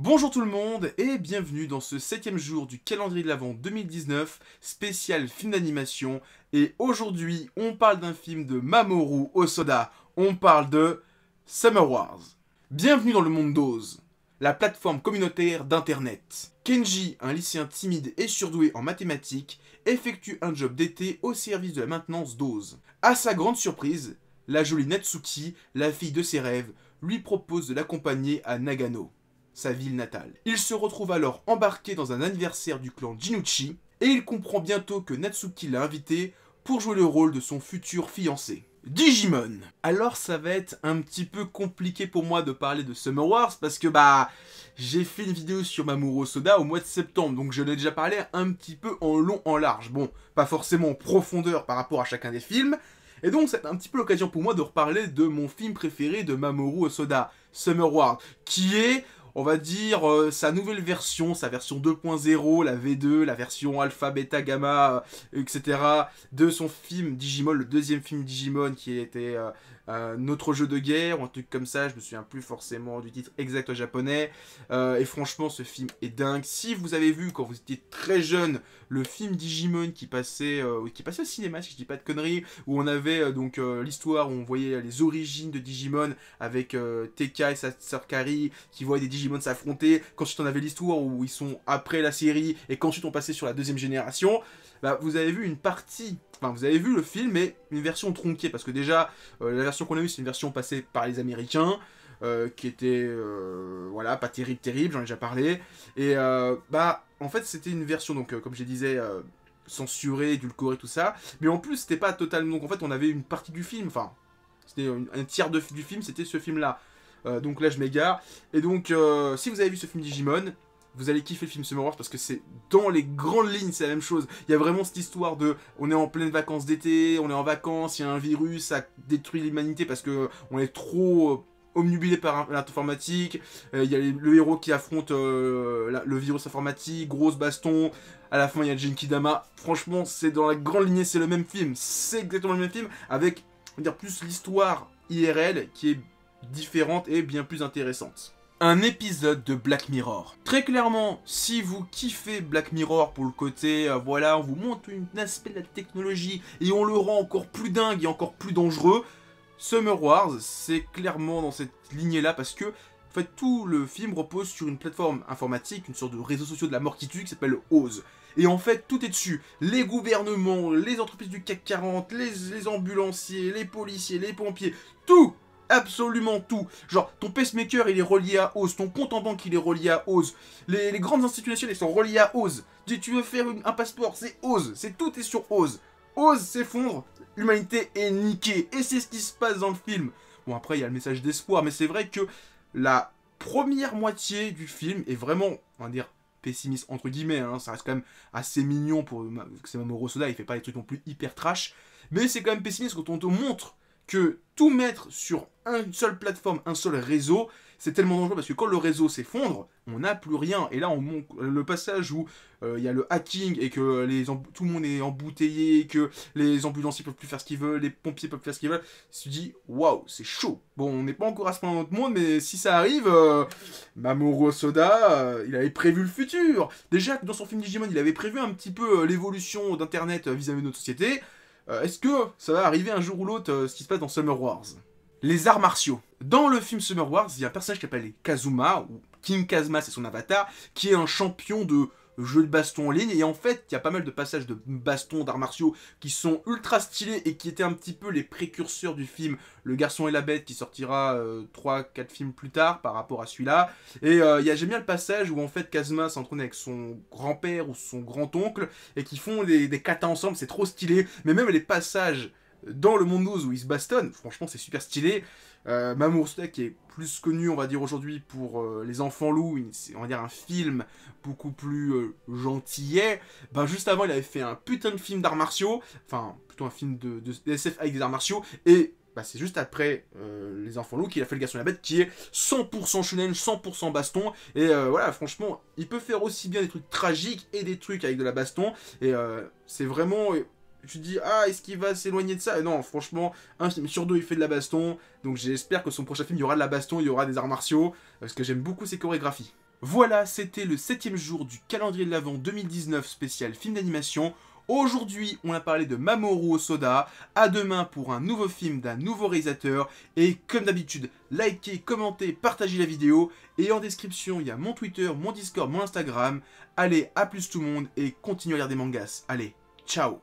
Bonjour tout le monde et bienvenue dans ce 7e jour du calendrier de l'Avent 2019, spécial film d'animation. Et aujourd'hui, on parle d'un film de Mamoru Hosoda, on parle de Summer Wars. Bienvenue dans le monde d'Oz, la plateforme communautaire d'internet. Kenji, un lycéen timide et surdoué en mathématiques, effectue un job d'été au service de la maintenance d'Oz. À sa grande surprise, la jolie Natsuki, la fille de ses rêves, lui propose de l'accompagner à Nagano, sa ville natale. Il se retrouve alors embarqué dans un anniversaire du clan Jinuchi, et il comprend bientôt que Natsuki l'a invité pour jouer le rôle de son futur fiancé. Digimon. Alors ça va être un petit peu compliqué pour moi de parler de Summer Wars, parce que j'ai fait une vidéo sur Mamoru Hosoda au mois de septembre, donc je l'ai déjà parlé un petit peu en long, en large. Bon, pas forcément en profondeur par rapport à chacun des films, et donc c'est un petit peu l'occasion pour moi de reparler de mon film préféré de Mamoru Hosoda, Summer Wars, qui est, on va dire, sa nouvelle version, sa version 2.0, la V2, la version alpha, bêta, gamma, etc. de son film Digimon, le deuxième film Digimon qui était Notre jeu de guerre, ou un truc comme ça, je me souviens plus forcément du titre exact japonais. Et franchement, ce film est dingue. Si vous avez vu, quand vous étiez très jeune, le film Digimon qui passait au cinéma, si je dis pas de conneries, où on avait donc l'histoire où on voyait les origines de Digimon avec TK et sa sœur Kari qui voient des Digimon s'affronter. Qu'ensuite on avait l'histoire où ils sont après la série et qu'ensuite on passait sur la deuxième génération. Vous avez vu une partie, enfin vous avez vu le film mais une version tronquée, parce que déjà la version qu'on a vue c'est une version passée par les Américains, qui était voilà, pas terrible, j'en ai déjà parlé, et en fait c'était une version donc comme je disais censurée, édulcorée, tout ça, mais en plus c'était pas totalement, donc en fait on avait une partie du film, enfin c'était un tiers du film, c'était ce film là, donc là je m'égare, et donc si vous avez vu ce film Digimon, vous allez kiffer le film Summer Wars, parce que c'est dans les grandes lignes c'est la même chose. Il y a vraiment cette histoire de, on est en pleine vacances d'été, on est en vacances, il y a un virus, ça détruit l'humanité parce que on est trop omnubilé par l'informatique. Il y a le héros qui affronte le virus informatique, grosse baston. À la fin il y a Genkidama. Franchement c'est dans la grande lignée, c'est le même film, c'est exactement le même film avec, on va dire, plus l'histoire IRL qui est différente et bien plus intéressante. Un épisode de Black Mirror. Très clairement, si vous kiffez Black Mirror pour le côté, voilà, on vous montre un aspect de la technologie et on le rend encore plus dingue et encore plus dangereux, Summer Wars, c'est clairement dans cette lignée-là, parce que, en fait, tout le film repose sur une plateforme informatique, une sorte de réseau social de la mort qui tue, qui s'appelle Oz. Et en fait, tout est dessus. Les gouvernements, les entreprises du CAC 40, les ambulanciers, les policiers, les pompiers, tout, absolument tout. Genre, ton pacemaker, il est relié à Oz. Ton compte en banque, il est relié à Oz. Les grandes institutions, elles sont reliées à Oz. Tu veux faire un passeport, c'est Oz. Tout est sur Oz. Oz s'effondre, l'humanité est niquée. Et c'est ce qui se passe dans le film. Bon, après, il y a le message d'espoir. Mais c'est vrai que la première moitié du film est vraiment, on va dire, pessimiste, entre guillemets. Hein. Ça reste quand même assez mignon pour... C'est Mamoru Hosoda, il fait pas des trucs non plus hyper trash. Mais c'est quand même pessimiste quand on te montre que tout mettre sur une seule plateforme, un seul réseau, c'est tellement dangereux, parce que quand le réseau s'effondre, on n'a plus rien. Et là, on monte le passage où il y a le hacking et que tout le monde est embouteillé, que les ambulanciers peuvent plus faire ce qu'ils veulent, les pompiers peuvent faire ce qu'ils veulent. Tu te dis, waouh, c'est chaud. Bon, on n'est pas encore à ce point dans notre monde, mais si ça arrive, Mamoru Hosoda, il avait prévu le futur. Déjà, dans son film Digimon, il avait prévu un petit peu l'évolution d'Internet vis-à-vis de notre société. Est-ce que ça va arriver un jour ou l'autre, ce qui se passe dans Summer Wars? Les arts martiaux. Dans le film Summer Wars, il y a un personnage qui s'appelle Kazuma, ou King Kazuma, c'est son avatar, qui est un champion de jeux de baston en ligne, et en fait, il y a pas mal de passages de baston, d'arts martiaux, qui sont ultra stylés, et qui étaient un petit peu les précurseurs du film Le Garçon et la Bête, qui sortira 3-4 films plus tard, par rapport à celui-là. Et j'aime bien le passage où, en fait, Kazuma s'entraîne avec son grand-père, ou son grand-oncle, et qui font des katas ensemble, c'est trop stylé. Mais même les passages dans le monde d'Oz où ils se bastonnent, franchement c'est super stylé. Mamoru Hosoda, qui est plus connu, on va dire aujourd'hui, pour Les Enfants Loups, on va dire un film beaucoup plus gentillet. Juste avant il avait fait un putain de film d'arts martiaux, enfin plutôt un film de SF avec des arts martiaux, et c'est juste après Les Enfants Loups qu'il a fait Le Garçon et la Bête, qui est 100% shonen, 100% baston, et voilà, franchement il peut faire aussi bien des trucs tragiques et des trucs avec de la baston, et c'est vraiment... Tu te dis, ah, est-ce qu'il va s'éloigner de ça? Et non, franchement, un film sur deux, il fait de la baston. Donc j'espère que son prochain film, il y aura de la baston, il y aura des arts martiaux. Parce que j'aime beaucoup ses chorégraphies. Voilà, c'était le 7e jour du calendrier de l'Avent 2019 spécial film d'animation. Aujourd'hui, on a parlé de Mamoru Hosoda. À demain pour un nouveau film d'un nouveau réalisateur. Et comme d'habitude, likez, commentez, partagez la vidéo. Et en description, il y a mon Twitter, mon Discord, mon Instagram. Allez, à plus tout le monde et continuez à lire des mangas. Allez, ciao!